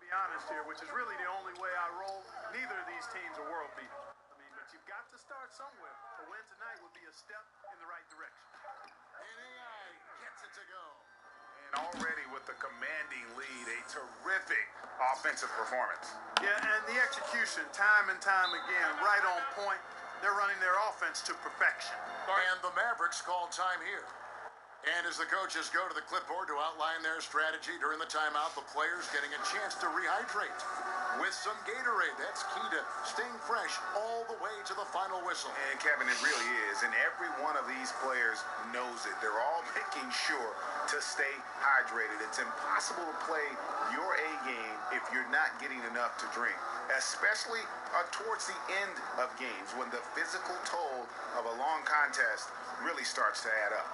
be honest here, which is really the only way I roll. Neither of these teams are world beaters. But you've got to start somewhere. A win tonight would be a step in the right direction. And AI gets it to go. And already with the commanding lead, a terrific offensive performance. Yeah, and the execution, time and time again, right on point. They're running their offense to perfection. And the Mavericks call time here. And as the coaches go to the clipboard to outline their strategy during the timeout, the players getting a chance to rehydrate with some Gatorade. That's key to staying fresh all the way to the final whistle. And Kevin, it really is. And every one of these players knows it. They're all making sure to stay hydrated. It's impossible to play your A game if you're not getting enough to drink, especially towards the end of games when the physical toll of a long contest really starts to add up.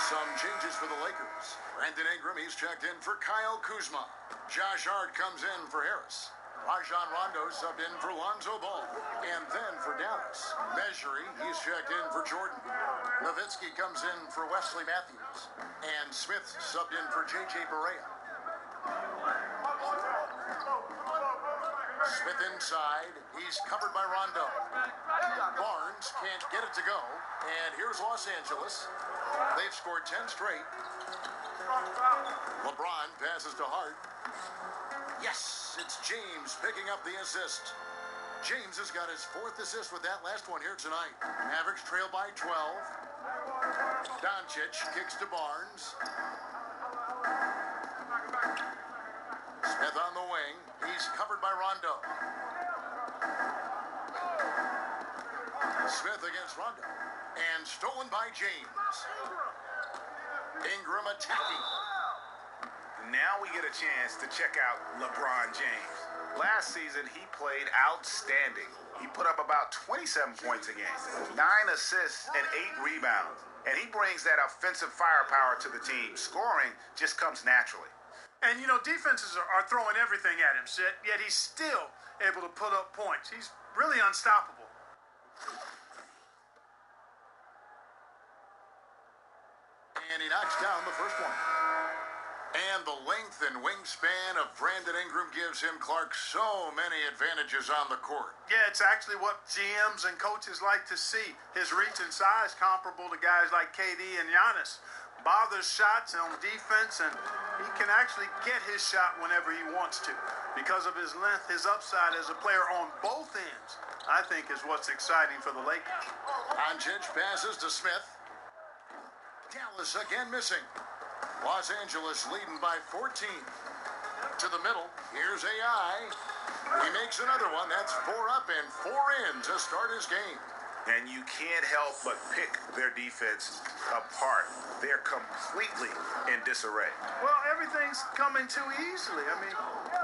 Some changes for the Lakers. Brandon Ingram, he's checked in for Kyle Kuzma. Josh Hart comes in for Harris. Rajon Rondo subbed in for Lonzo Ball. And then for Dallas, Mejri, he's checked in for Jordan. Nowitzki comes in for Wesley Matthews. And Smith subbed in for J.J. Barea. Smith inside. He's covered by Rondo. Barnes can't get it to go. And here's Los Angeles. They've scored 10 straight. LeBron passes to Hart. Yes, it's James picking up the assist. James has got his 4th assist with that last one here tonight. Mavericks trail by 12. Doncic kicks to Barnes. Smith on the wing. He's covered by Rondo. Smith against Rondo. And stolen by James. Ingram attacking. Now we get a chance to check out LeBron James. Last season, he played outstanding. He put up about 27 points a game, 9 assists, and 8 rebounds. And he brings that offensive firepower to the team. Scoring just comes naturally. And, defenses are throwing everything at him, Sid, yet he's still able to put up points. He's really unstoppable. And he knocks down the first one. And the length and wingspan of Brandon Ingram gives him, Clark, so many advantages on the court. Yeah, it's actually what GMs and coaches like to see. His reach and size comparable to guys like KD and Giannis. Bothers shots on defense, and he can actually get his shot whenever he wants to. Because of his length, his upside as a player on both ends, I think is what's exciting for the Lakers. Doncic passes to Smith. Dallas again missing. Los Angeles leading by 14. To the middle, here's AI. He makes another one. That's 4 up and 4 in to start his game. And you can't help but pick their defense apart. They're completely in disarray. Well, everything's coming too easily.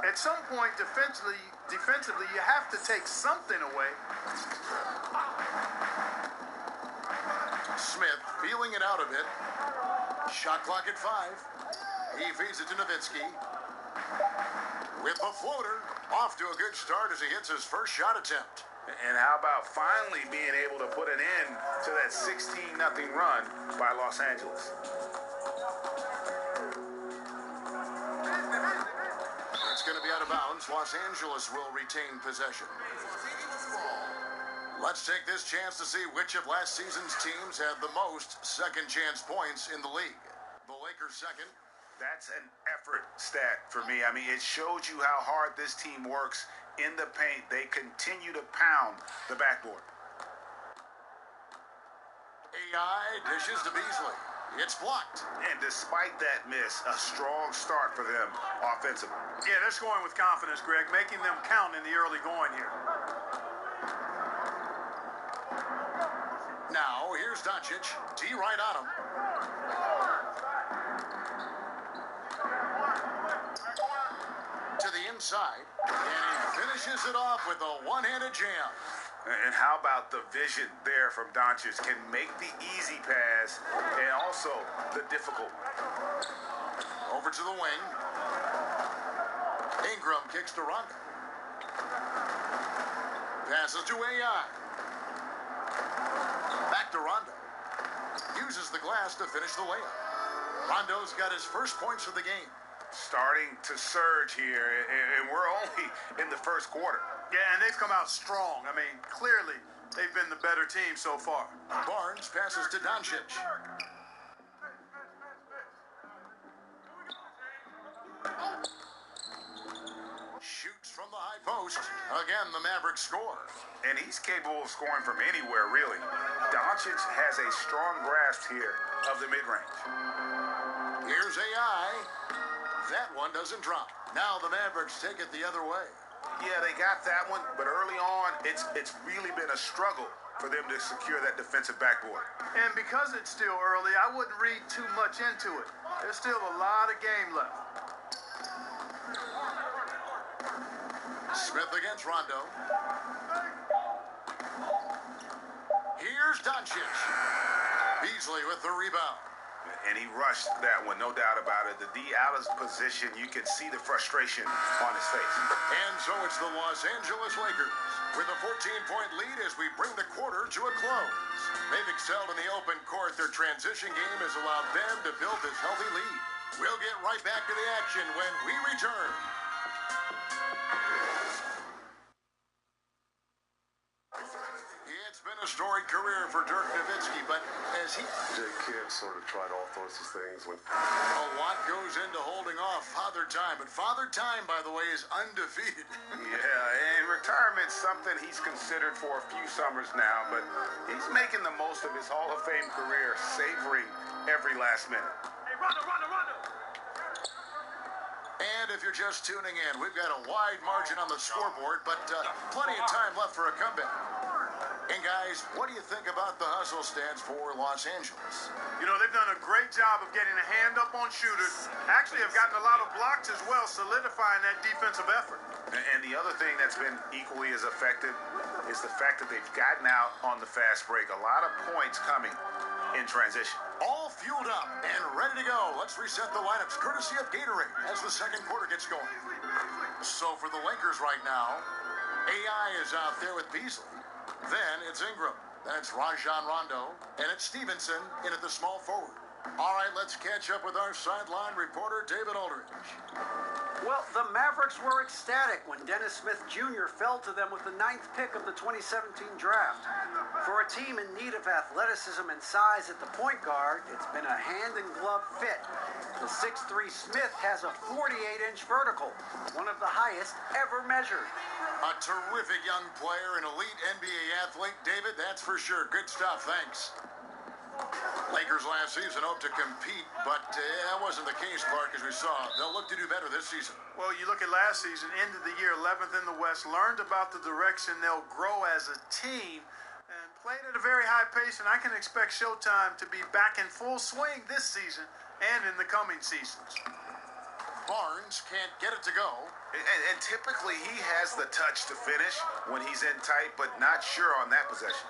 At some point, defensively, you have to take something away. Smith feeling it out a bit. Shot clock at 5. He feeds it to Nowitzki. With the floater. Off to a good start as he hits his first shot attempt. And how about finally being able to put an end to that 16-0 run by Los Angeles? It's going to be out of bounds. Los Angeles will retain possession. Let's take this chance to see which of last season's teams had the most second chance points in the league. The Lakers second. That's an effort stat for me. It shows you how hard this team works in the paint. They continue to pound the backboard. AI dishes to Beasley. It's blocked. And despite that miss, a strong start for them offensively. Yeah, they're scoring with confidence, Greg, making them count in the early going here. Now, here's Doncic. T right on him. To the inside. And he finishes it off with a one-handed jam. And how about the vision there from Doncic? Can make the easy pass and also the difficult. Over to the wing. Ingram kicks to Rondo. Passes to AI. Back to Rondo. Uses the glass to finish the layup. Rondo's got his first points of the game. Starting to surge here, and we're only in the first quarter. Yeah, and they've come out strong. I mean, clearly, they've been the better team so far. Barnes passes to Doncic. Shoots from the high post. Again, the Mavericks score. And he's capable of scoring from anywhere, really. Doncic has a strong grasp here of the mid-range. Here's AI. That one doesn't drop. Now the Mavericks take it the other way. Yeah, they got that one, but early on, it's really been a struggle for them to secure that defensive backboard. And because it's still early, I wouldn't read too much into it. There's still a lot of game left. Smith against Rondo. Here's Doncic. Beasley with the rebound. And he rushed that one, no doubt about it. The D out of position, you can see the frustration on his face. And so it's the Los Angeles Lakers with a 14-point lead as we bring the quarter to a close. They've excelled in the open court. Their transition game has allowed them to build this healthy lead. We'll get right back to the action when we return. It's been a storied career for Dirk Nowitzki, but as he... Jake Kidd sort of tried all sorts of things. A lot goes into holding off Father Time, but Father Time, by the way, is undefeated. Yeah, and retirement's something he's considered for a few summers now, but he's making the most of his Hall of Fame career, savoring every last minute. Hey, Rondo! And if you're just tuning in, we've got a wide margin on the scoreboard, but plenty of time left for a comeback. And guys, what do you think about the hustle stance for Los Angeles? You know, they've done a great job of getting a hand up on shooters. Actually, have gotten a lot of blocks as well, solidifying that defensive effort. And the other thing that's been equally as effective is the fact that they've gotten out on the fast break. A lot of points coming in transition. All fueled up and ready to go. Let's reset the lineups courtesy of Gatorade as the second quarter gets going. So for the Lakers right now, AI is out there with Beasley. Then it's Ingram. Then it's Rajon Rondo. And it's Stevenson in at the small forward. All right, let's catch up with our sideline reporter, David Aldridge. Well, the Mavericks were ecstatic when Dennis Smith Jr. fell to them with the 9th pick of the 2017 draft. For a team in need of athleticism and size at the point guard, it's been a hand-and-glove fit. The 6'3" Smith has a 48-inch vertical, one of the highest ever measured. A terrific young player, an elite NBA athlete. David, that's for sure. Good stuff, thanks. Lakers last season hoped to compete, but that wasn't the case, Clark, as we saw. They'll look to do better this season. Well, you look at last season, end of the year, 11th in the West, learned about the direction they'll grow as a team, and played at a very high pace, and I can expect Showtime to be back in full swing this season and in the coming seasons. Barnes can't get it to go. And typically he has the touch to finish when he's in tight, but not sure on that possession.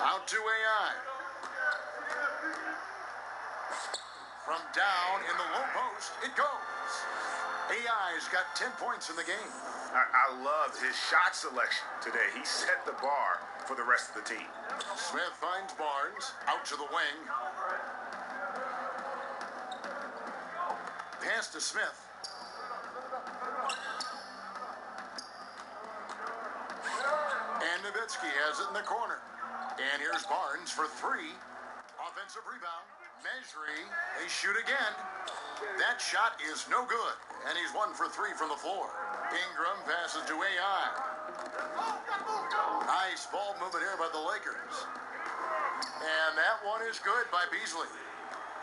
Out to AI. From down in the low post, it goes. AI's got 10 points in the game. I love his shot selection today. He set the bar for the rest of the team. Smith finds Barnes. Out to the wing. Pass to Smith. And Nowitzki has it in the corner. And here's Barnes for three. Offensive rebound. Mejri. They shoot again. That shot is no good. And he's 1 for 3 from the floor. Ingram passes to AI. Nice ball movement here by the Lakers. And that one is good by Beasley.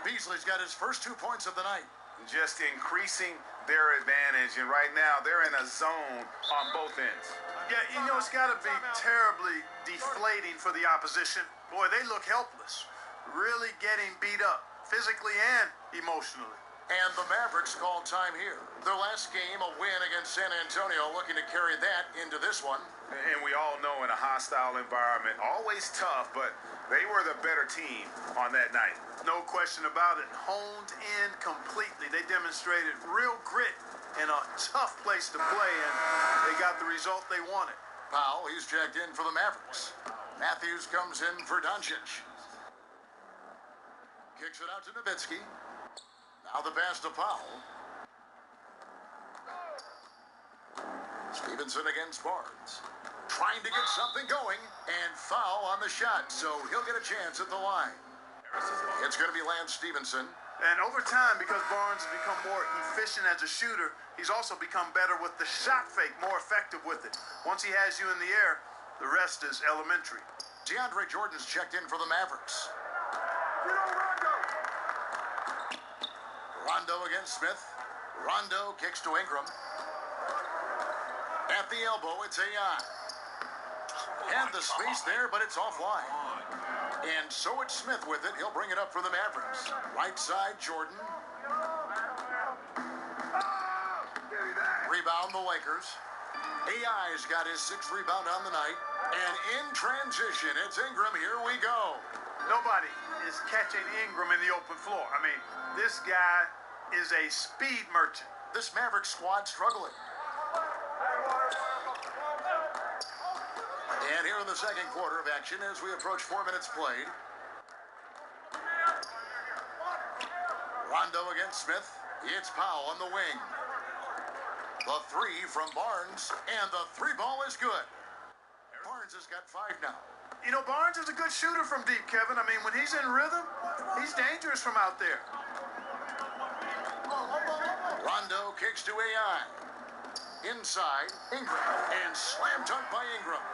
Beasley's got his first 2 points of the night. Just increasing their advantage. And right now, they're in a zone on both ends. Yeah, you know, it's got to be terribly deflating for the opposition. Boy, they look helpless. Really getting beat up, physically and emotionally. And the Mavericks call time here. Their last game, a win against San Antonio, looking to carry that into this one. And we all know in a hostile environment, always tough, but they were the better team on that night. No question about it. Honed in completely. They demonstrated real grit in a tough place to play, and they got the result they wanted. Powell, he's checked in for the Mavericks. Matthews comes in for Doncic. Kicks it out to Nowitzki. Now the pass to Powell. Stevenson against Barnes. Trying to get something going, and foul on the shot, so he'll get a chance at the line. It's going to be Lance Stevenson. And over time, because Barnes has become more efficient as a shooter, he's also become better with the shot fake, more effective with it. Once he has you in the air, the rest is elementary. DeAndre Jordan's checked in for the Mavericks. Rondo against Smith. Rondo kicks to Ingram. At the elbow, it's AI. And the space there, but it's offline. And so it's Smith with it. He'll bring it up for the Mavericks. Right side, Jordan. Rebound, the Lakers. AI's got his 6th rebound on the night. And in transition, it's Ingram. Here we go. Nobody is catching Ingram in the open floor. I mean, this guy is a speed merchant. This Maverick squad struggling. And here in the second quarter of action as we approach 4 minutes played. Rondo against Smith. It's Powell on the wing. The 3 from Barnes, and the 3 ball is good. Barnes has got 5 now. You know, Barnes is a good shooter from deep, Kevin. I mean, when he's in rhythm, he's dangerous from out there. Rondo kicks to AI. Inside, Ingram. And slam dunk by Ingram.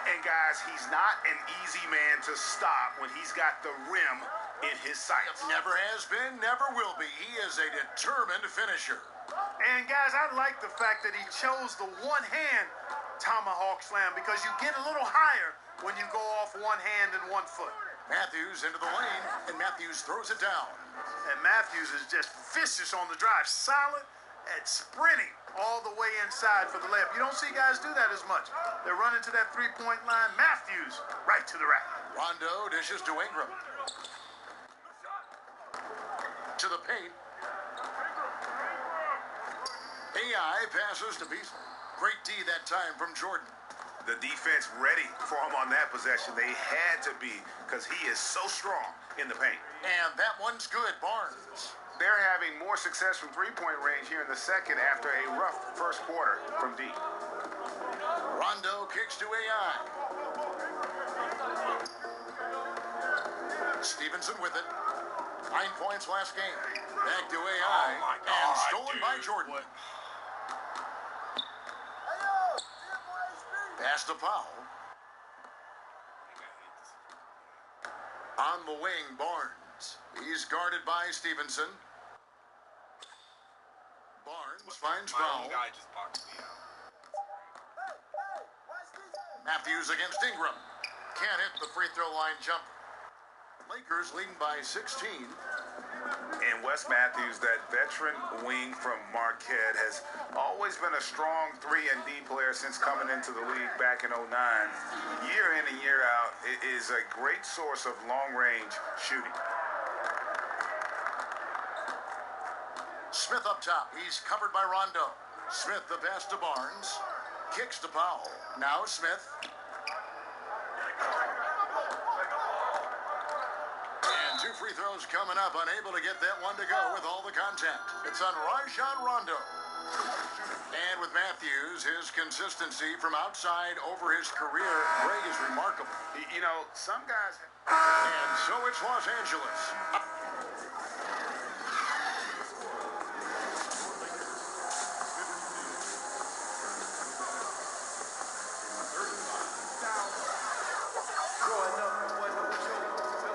And guys, he's not an easy man to stop when he's got the rim in his sights. Never has been, never will be. He is a determined finisher. And guys, I like the fact that he chose the one-hand tomahawk slam because you get a little higher when you go off one hand and 1 foot. Matthews into the lane, and Matthews throws it down. And Matthews is just vicious on the drive, solid at sprinting all the way inside for the layup. You don't see guys do that as much. They're running to that three-point line. Matthews right to the rack. Rondo dishes to Ingram. To the paint. AI passes to Beasley. Great D that time from Jordan. The defense ready for him on that possession. They had to be because he is so strong in the paint. And that one's good, Barnes. They're having more success from three-point range here in the second after a rough first quarter from deep. Rondo kicks to AI. Stevenson with it. 9 points last game. Back to AI. And stolen by Jordan. What? Pass to Powell. On the wing, Barnes. He's guarded by Stevenson. Barnes finds My Powell. own guy just boxed me out. Matthews against Ingram. Can't hit the free throw line jumper. Lakers leading by 16. And Wes Matthews, that veteran wing from Marquette, has always been a strong 3-and-D player since coming into the league back in '09. Year in and year out, it is a great source of long-range shooting. Smith up top. He's covered by Rondo. Smith the pass to Barnes. Kicks to Powell. Now Smith. And 2 free throws coming up. Unable to get that one to go with all the contact. It's on Rajon Rondo. And with Matthews, his consistency from outside over his career, Ray, is remarkable. You know, some guys... And so it's Los Angeles.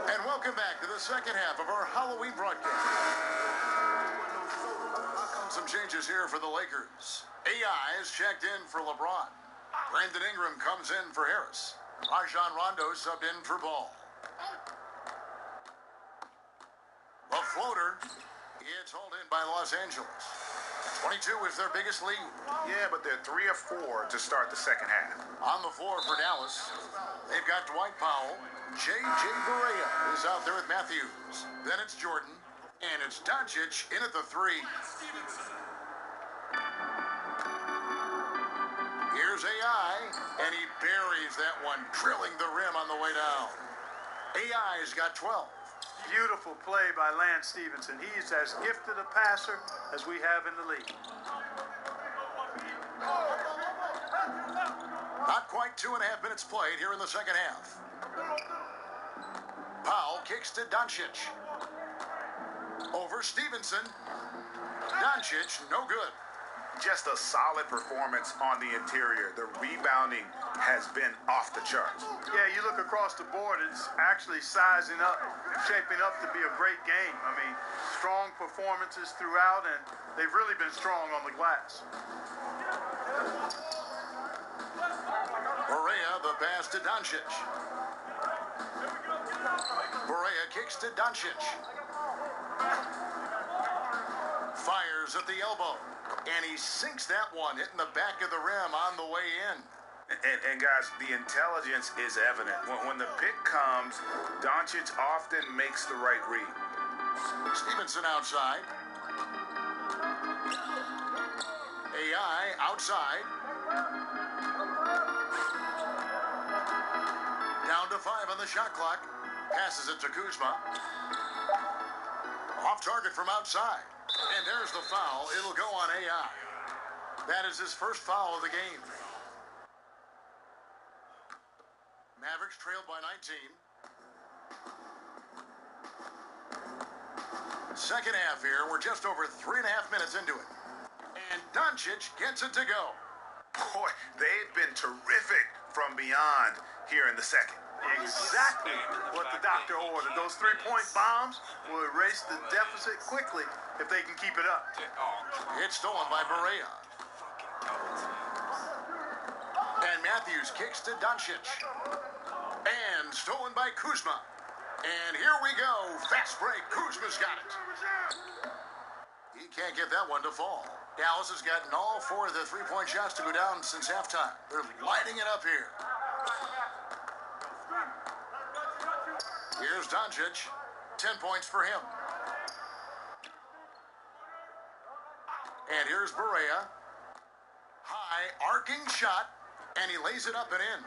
And welcome back to the second half of our Halloween broadcast. Some changes here for the Lakers. AI is checked in for LeBron. Brandon Ingram comes in for Harris. Rajon Rondo subbed in for Ball. The floater. It's hauled in by Los Angeles. 22 is their biggest lead. Yeah, but they're 3 of 4 to start the second half. On the floor for Dallas, they've got Dwight Powell. J.J. Barea is out there with Matthews. Then it's Jordan, and it's Doncic in at the 3. Here's AI, and he buries that one, drilling the rim on the way down. AI's got 12. Beautiful play by Lance Stevenson. He's as gifted a passer as we have in the league. Not quite 2.5 minutes played here in the second half. Powell kicks to Doncic. Over Stevenson. Doncic, no good. Just a solid performance on the interior. The rebounding has been off the charts. Yeah, you look across the board, it's actually sizing up, shaping up to be a great game. I mean, strong performances throughout, and they've really been strong on the glass. Barea, the pass to Doncic. Barea kicks to Doncic. Fires at the elbow. And he sinks that one, hitting the back of the rim on the way in. And guys, the intelligence is evident. When the pick comes, Doncic often makes the right read. Stevenson outside. AI outside. Down to 5 on the shot clock. Passes it to Kuzma. Off target from outside. And there's the foul. It'll go on AI. That is his first foul of the game. Mavericks trailed by 19. Second half here. We're just over 3.5 minutes into it. And Doncic gets it to go. Boy, they've been terrific from beyond here in the second. Exactly what the doctor ordered. Those 3-point bombs will erase the deficit quickly if they can keep it up. It's stolen by Barea. And Matthews kicks to Doncic. And stolen by Kuzma. And here we go. Fast break. Kuzma's got it. He can't get that one to fall. Dallas has gotten all 4 of the 3-point shots to go down since halftime. They're lighting it up here. Here's Doncic. 10 points for him. And here's Barea. High arcing shot. And he lays it up and in.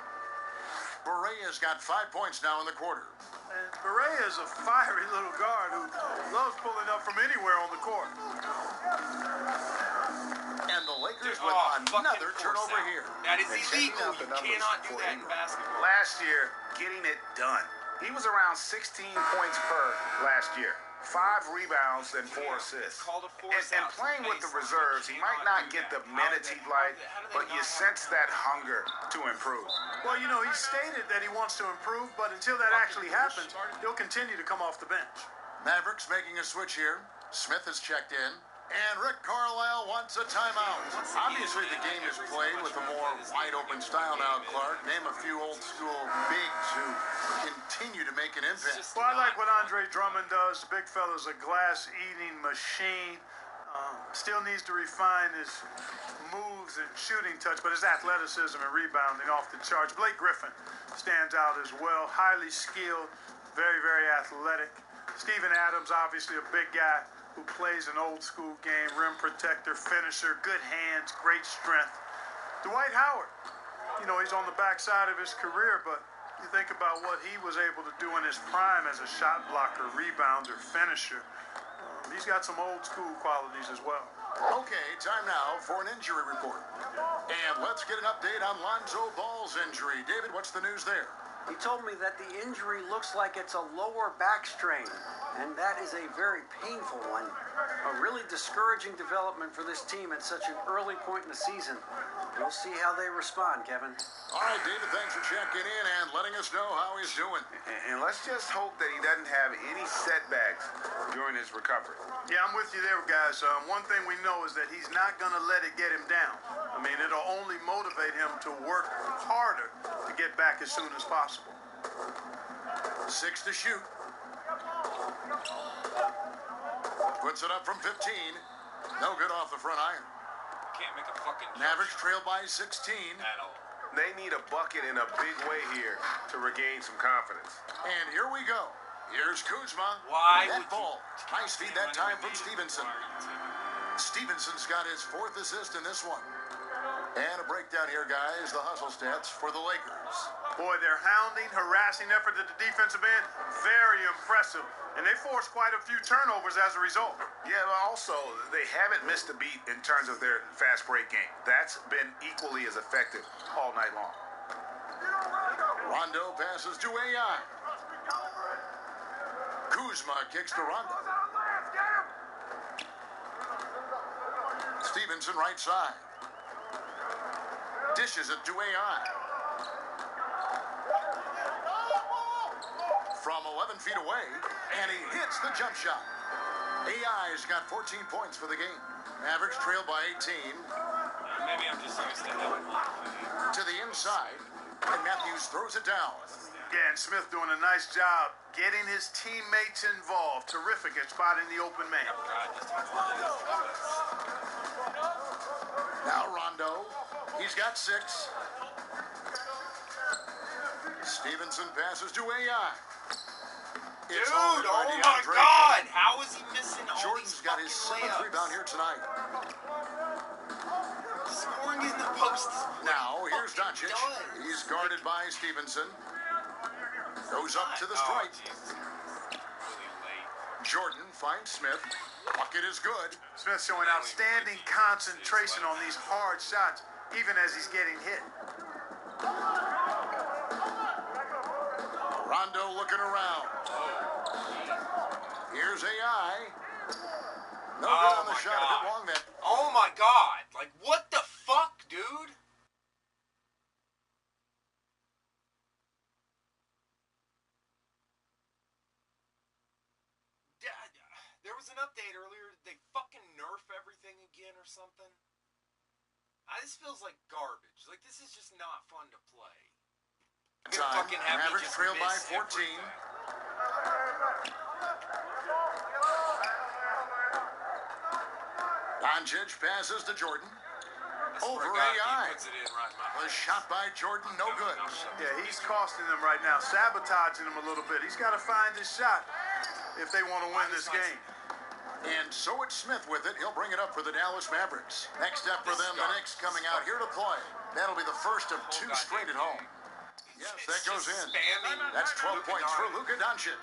Barea's got 5 points now in the quarter. And Barea is a fiery little guard who loves pulling up from anywhere on the court. And the Lakers with another turnover here. That is illegal. You cannot do that in basketball. Last year, getting it done. He was around 16 points per last year. 5 rebounds and 4 assists. And playing with the reserves, he might not get the minutes he'd like, but you sense that hunger to improve. Well, you know, he stated that he wants to improve, but until that actually happens, he'll continue to come off the bench. Mavericks making a switch here. Smith has checked in. And Rick Carlisle wants a timeout. Obviously, the game is played with a more wide-open style now, Clark. Name a few old-school bigs who continue to make an impact. Well, I like what Andre Drummond does. The big fella's a glass-eating machine. Still needs to refine his moves and shooting touch, but his athleticism and rebounding off the charts. Blake Griffin stands out as well. Highly skilled, very, very athletic. Steven Adams, obviously a big guy who plays an old-school game, rim protector, finisher, good hands, great strength. Dwight Howard, you know, he's on the backside of his career, but you think about what he was able to do in his prime as a shot blocker, rebounder, finisher. He's got some old-school qualities as well. Okay, time now for an injury report. And let's get an update on Lonzo Ball's injury. David, what's the news there? He told me that the injury looks like it's a lower back strain, and that is a very painful one. A really discouraging development for this team at such an early point in the season. We'll see how they respond, Kevin. All right, David, thanks for checking in and letting us know how he's doing. And let's just hope that he doesn't have any setbacks during his recovery. Yeah, I'm with you there, guys. One thing we know is that he's not going to let it get him down. I mean, it'll only motivate him to work harder to get back as soon as possible. 6 to shoot. Puts it up from 15. No good off the front iron. Can't make a fucking jump Mavericks shot trail by 16. at all. They need a bucket in a big way here to regain some confidence. And here we go. Here's Kuzma. Why That would ball. High speed that time from Stevenson. Why are you taking it? Stevenson's got his 4th assist in this one. And a breakdown here, guys. The hustle stats for the Lakers. Boy, their hounding, harassing effort at the defensive end, very impressive. And they forced quite a few turnovers as a result. Yeah, but also, they haven't missed a beat in terms of their fast break game. That's been equally as effective all night long. Rondo passes to AI. Kuzma kicks to Rondo. Stevenson right side. Dishes it to AI. From 11 feet away, and he hits the jump shot. AI's got 14 points for the game. Mavericks trail by 18. Maybe I'm just used to that. To the inside, and Matthews throws it down. Yeah, and Smith doing a nice job getting his teammates involved. Terrific at spotting the open man. Now Rondo, he's got 6. Stevenson passes to AI. Dude, hauled by oh my DeAndre God! Jordan. How is he missing all Jordan's these got his fucking 7th layups? rebound here tonight. Scoring in the post is what Now, he here's fucking Doncic. does. He's guarded by Stevenson. Goes up to the Oh, stripe. Jesus. Really late. Jordan finds Smith. Bucket is good. Smith showing outstanding concentration on these hard shots, even as he's getting hit. Rondo looking around. Here's AI. No good on the shot. A bit long then. Oh my God! Like, what the fuck, dude? There was an update earlier. Did they fucking nerf everything again or something? This feels like garbage. Like, this is just not fun to play. You're gonna Time. fucking have me Mavericks just trail by miss 14. everything. Doncic passes to Jordan. I swear Over to God, AI. he puts it in right in my The face. shot by Jordan, no good. Yeah, he's costing them right now, sabotaging them a little bit. He's got to find his shot if they want to win this game. And so it's Smith with it. He'll bring it up for the Dallas Mavericks. Next up for them, the Knicks coming out here to play. That'll be the first of 2 straight at home. Yes, that goes in. That's 12 points for Luka Doncic.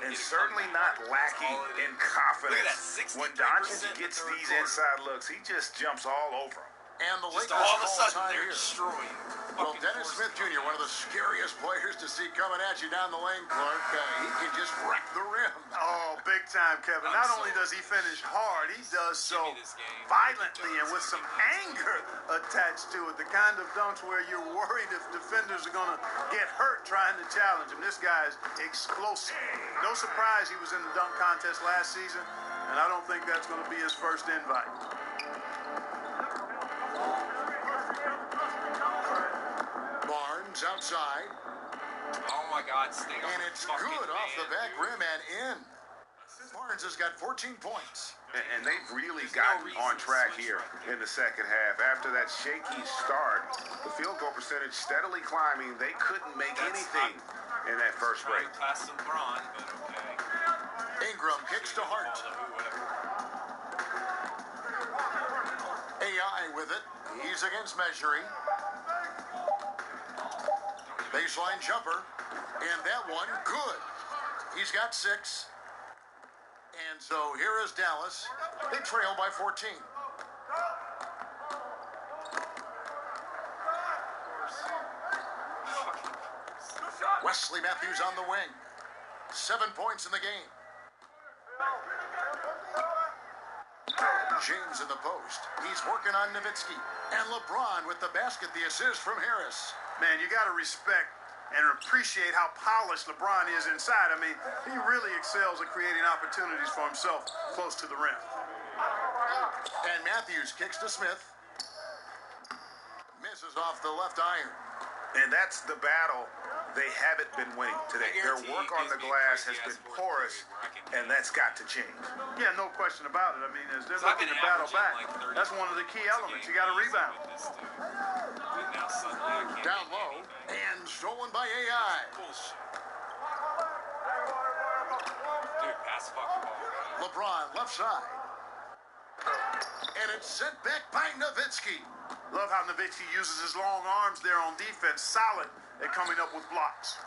And certainly not lacking in confidence. When Doncic gets these inside looks, he just jumps all over them. And the Just Lakers all of a call sudden, time they're here. destroying. Well, Dennis Smith Jr., one of the scariest players to see coming at you down the lane, Clark. He can just wreck the rim. Oh, big time, Kevin. Not only does he finish hard, he does so violently and with some anger attached to it. The kind of dunks where you're worried if defenders are going to get hurt trying to challenge him. This guy is explosive. No surprise he was in the dunk contest last season, and I don't think that's going to be his first invite. Barnes outside. Oh my God, stay on And the it's fucking good off the man, back dude. rim and in. Barnes has got 14 points. And they've really gotten on track here in the second half. After that shaky start, the field goal percentage steadily climbing. They couldn't make anything in that first break. Trying to pass to LeBron, but okay. Ingram kicks to Hart. AI with it. He's against Measuring. Baseline jumper. And that one, good. He's got 6. And so here is Dallas. They trail by 14. Wesley Matthews on the wing. 7 points in the game. James in the post. He's working on Nowitzki. And LeBron with the basket, the assist from Harris. Man, you got to respect and appreciate how polished LeBron is inside. I mean, he really excels at creating opportunities for himself close to the rim. And Matthews kicks to Smith. Misses off the left iron. And that's the battle they haven't been winning today. Their work on the glass has been porous, and that's got to change. Yeah, no question about it. I mean, as they're looking to battle back, that's one of the key elements. You got to rebound. Down low and stolen by AI. Bullshit. Dude, pass fucking ball. LeBron left side. And it's sent back by Nowitzki. Love how Nowitzki uses his long arms there on defense. Solid at coming up with blocks.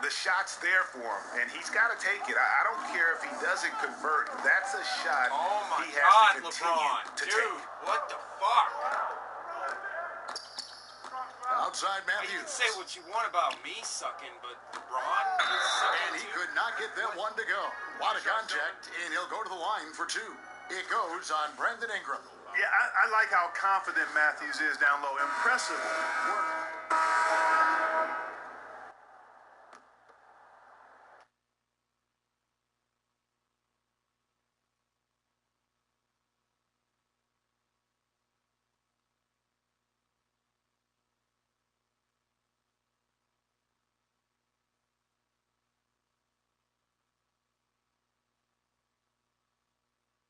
The shot's there for him, and he's got to take it. I don't care if he doesn't convert. That's a shot Oh my he has God, to continue LeBron. to Dude, take. what the fuck? Outside You can Matthews. say what you want about me sucking, but LeBron is sucking And he too. could not get them one to go. A lot of contact, and he'll go to the line for two. It goes on Brandon Ingram. Yeah, I like how confident Matthews is down low. Impressive work.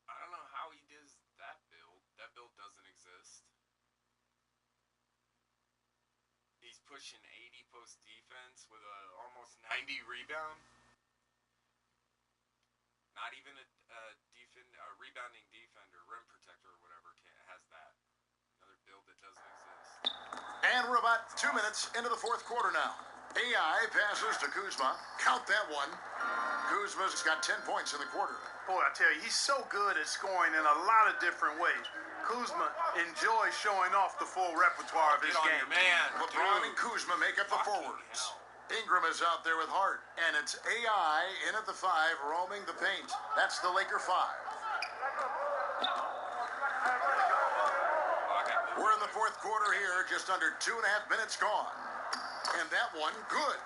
I don't know how he does that build. That build doesn't exist. He's pushing 80 post defense with a almost 90 rebound. Not even a rebounding defender, rim protector or whatever has that. Another build that doesn't exist. And we're about 2 minutes into the fourth quarter now. AI passes to Kuzma. Count that one. Kuzma's got 10 points in the quarter. Boy, I tell you, he's so good at scoring in a lot of different ways. Kuzma enjoys showing off the full repertoire of his Get on game. your man, LeBron dude. and Kuzma make up the Fucking forwards. hell. Ingram is out there with Hart, and it's AI in at the 5, roaming the paint. That's the Laker 5. We're in the fourth quarter here, just under 2.5 minutes gone. And that one, good.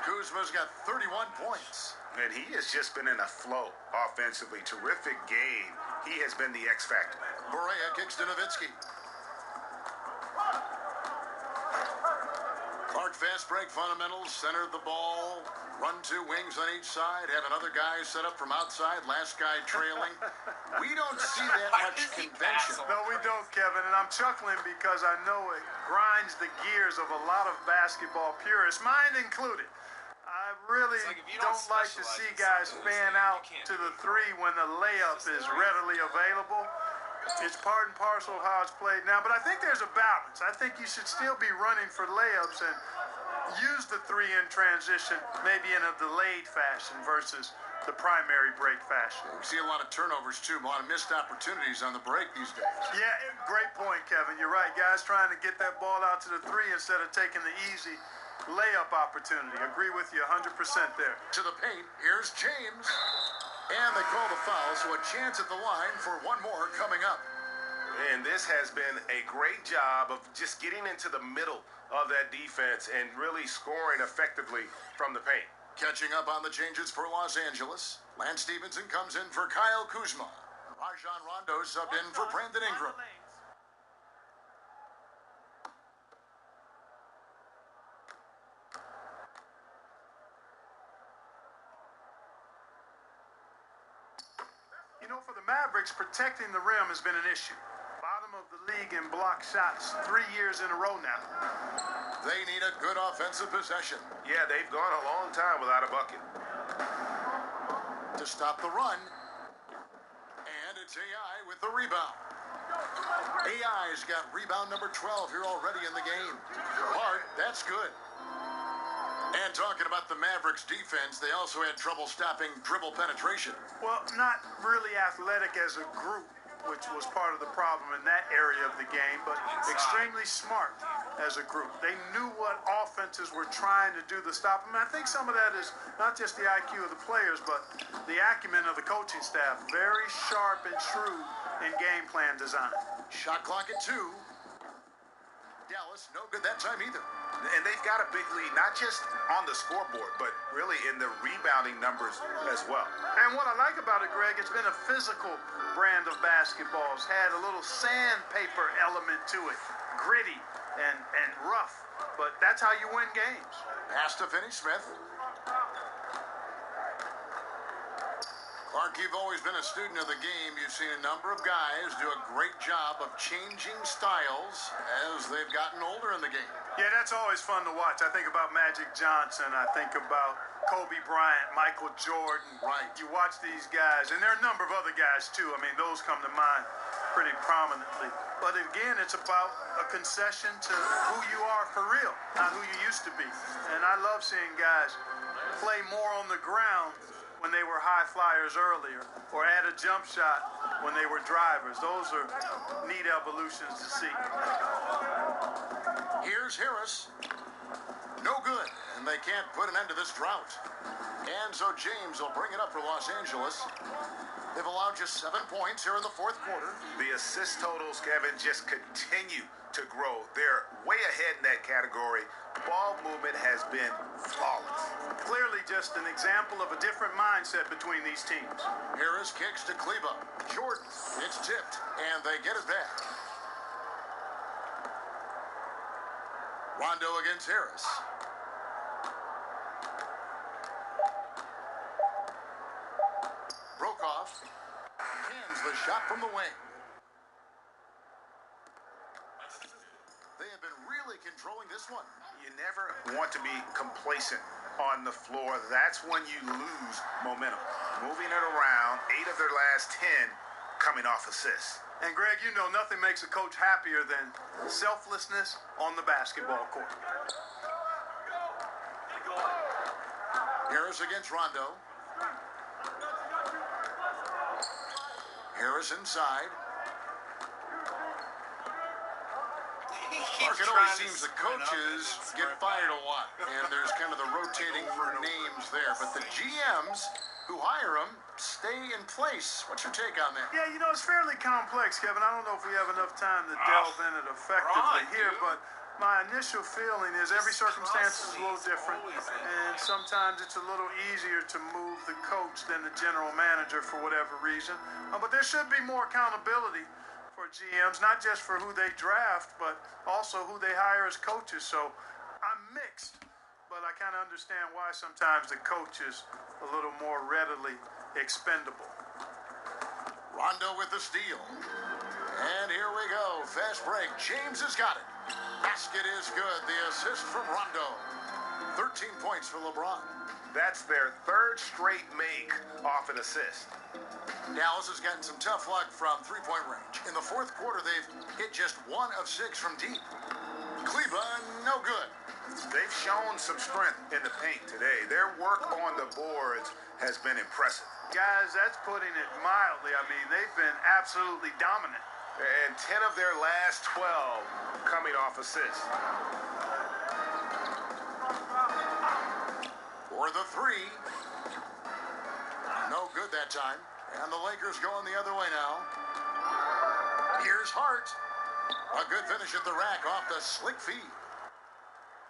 Kuzma's got 31 points. And he has just been in a flow offensively. Terrific game. He has been the X factor. Berea kicks to Nowitzki. Clark fast break fundamentals, centered the ball, run two wings on each side, have another guy set up from outside, last guy trailing. We don't see that much convention. No, we don't, Kevin, and I'm chuckling because I know it grinds the gears of a lot of basketball purists, mine included. I really It's like if you don't don't like to specialize see in guys something, fan you out can't to do the it. three when the layup is readily available. It's part and parcel of how it's played now, but I think there's a balance. I think you should still be running for layups and use the three in transition, maybe in a delayed fashion versus the primary break fashion. We see a lot of turnovers, too, a lot of missed opportunities on the break these days. Yeah, great point, Kevin. You're right. Guys trying to get that ball out to the three instead of taking the easy layup opportunity. Agree with you 100% there. To the paint, here's James. And they call the foul, so a chance at the line for one more coming up. And this has been a great job of just getting into the middle of that defense and really scoring effectively from the paint. Catching up on the changes for Los Angeles, Lance Stevenson comes in for Kyle Kuzma. Rajon Rondo subbed in for Brandon Ingram. You know, for the Mavericks, protecting the rim has been an issue. Bottom of the league in block shots 3 years in a row now. They need a good offensive possession Yeah, they've gone a long time without a bucket. to stop the run. And it's AI with the rebound. AI's got rebound number 12 here already in the game. Hart, that's good. And talking about the Mavericks defense, they also had trouble stopping dribble penetration. Well, not really athletic as a group, which was part of the problem in that area of the game, but extremely smart as a group. They knew what offenses were trying to do to stop them. I think some of that is not just the IQ of the players, but the acumen of the coaching staff. Very sharp and shrewd in game plan design. Shot clock at 2. Dallas, no good that time either. And they've got a big lead, not just on the scoreboard, but really in the rebounding numbers as well. And what I like about it, Greg, it's been a physical brand of basketball. It's had a little sandpaper element to it. Gritty, and rough. But that's how you win games. Pass to Finney-Smith. Clark, you've always been a student of the game. You've seen a number of guys do a great job of changing styles as they've gotten older in the game. Yeah, that's always fun to watch. I think about Magic Johnson. I think about Kobe Bryant, Michael Jordan. Right. You watch these guys, and there are a number of other guys, too. I mean, those come to mind pretty prominently. But again, it's about a concession to who you are for real, not who you used to be. And I love seeing guys play more on the ground when they were high flyers earlier, or add a jump shot when they were drivers. Those are neat evolutions to see. Here's Harris. No good, and they can't put an end to this drought. And so James will bring it up for Los Angeles. They've allowed just 7 points here in the fourth quarter. The assist totals, Kevin, just continue to grow. They're way ahead in that category. Ball movement has been flawless. Clearly just an example of a different mindset between these teams. Harris kicks to Kleba. Jordan, it's tipped, and they get it back. Rondo against Harris. Brokoff hands the shot from the wing. They have been really controlling this one. You never want to be complacent on the floor. That's when you lose momentum. Moving it around, 8 of their last 10 coming off assists. And Greg, you know nothing makes a coach happier than selflessness on the basketball court. Harris against Rondo. Harris inside. Mark, it always seems the coaches get fired a lot, and there's kind of the rotating names there. But the GMs who hire them stay in place. What's your take on that? Yeah, you know, it's fairly complex, Kevin. I don't know if we have enough time to delve in it effectively here, but my initial feeling is every circumstance is a little different, and sometimes it's a little easier to move the coach than the general manager for whatever reason. But there should be more accountability for GMs, not just for who they draft, but also who they hire as coaches. So I'm mixed, but I kind of understand why sometimes the coach is a little more readily expendable. Rondo with the steal. And here we go. Fast break. James has got it. Basket is good. The assist from Rondo. 13 points for LeBron. That's their third straight make off an assist. Dallas has gotten some tough luck from three-point range. In the fourth quarter, they've hit just 1 of 6 from deep. Kleba, no good. They've shown some strength in the paint today. Their work on the boards has been impressive. Guys, that's putting it mildly. I mean, they've been absolutely dominant. And 10 of their last 12 coming off assists. For the three. No good that time. And the Lakers going the other way now. Here's Hart. A good finish at the rack off the slick feed.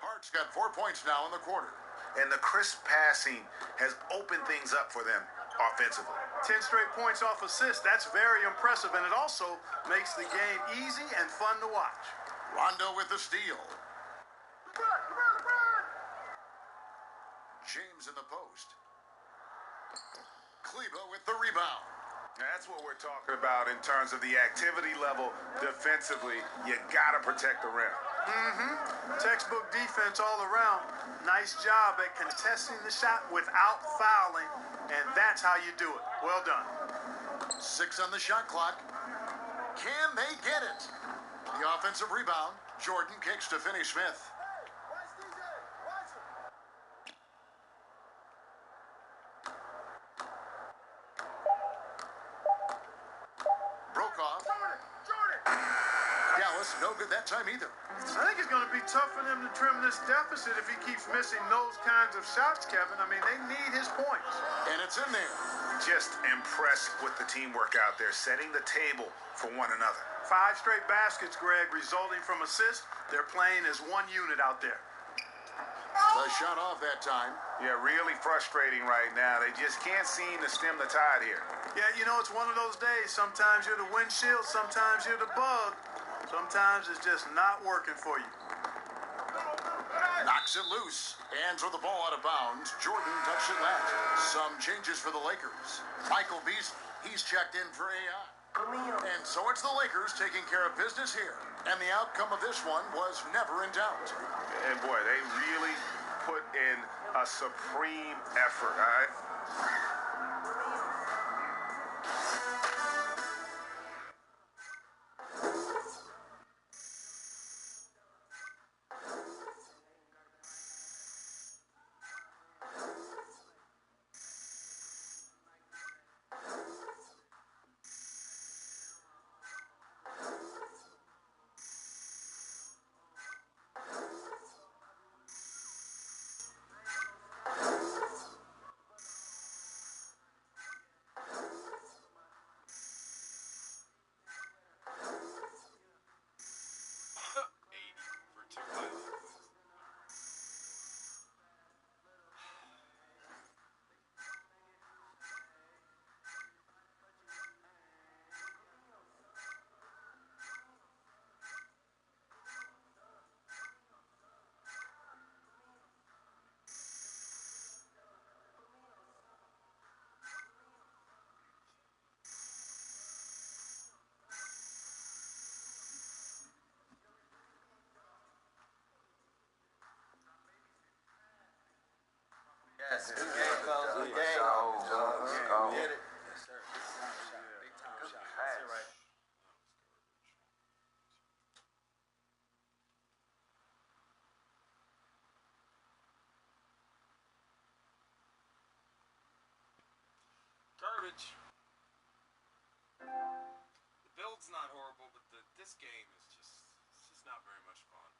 Hart's got 4 points now in the quarter. And the crisp passing has opened things up for them offensively. 10 straight points off assists. That's very impressive, and it also makes the game easy and fun to watch. Rondo with the steal. James in the post. Kleba with the rebound. That's what we're talking about in terms of the activity level defensively. You got to protect the rim. Textbook defense all around. Nice job at contesting the shot without fouling, and that's how you do it. Well done. 6 on the shot clock. Can they get it? The offensive rebound. Jordan kicks to Finney-Smith. Brokoff. Dallas, no good that time either. I think it's going to be tough for them to trim this deficit if he keeps missing those kinds of shots, Kevin. I mean, they need his points. And it's in there. Just impressed with the teamwork out there, setting the table for one another. 5 straight baskets, Greg, resulting from assists. They're playing as one unit out there. The shot off that time. Yeah, really frustrating right now. They just can't seem to stem the tide here. Yeah, you know, it's one of those days. Sometimes you're the windshield, sometimes you're the bug. Sometimes it's just not working for you. Knocks it loose. Hands with the ball out of bounds. Jordan touched it last. Some changes for the Lakers. Michael Beasley, he's checked in for AI. And so it's the Lakers taking care of business here. And the outcome of this one was never in doubt. And boy, they really put in a supreme effort, all right? Yes, good game, fellas. Good game. Let's go. Get it. Yes, sir. Big time shot. That's it, right? Garbage. The build's not horrible, but this game is just not very much fun.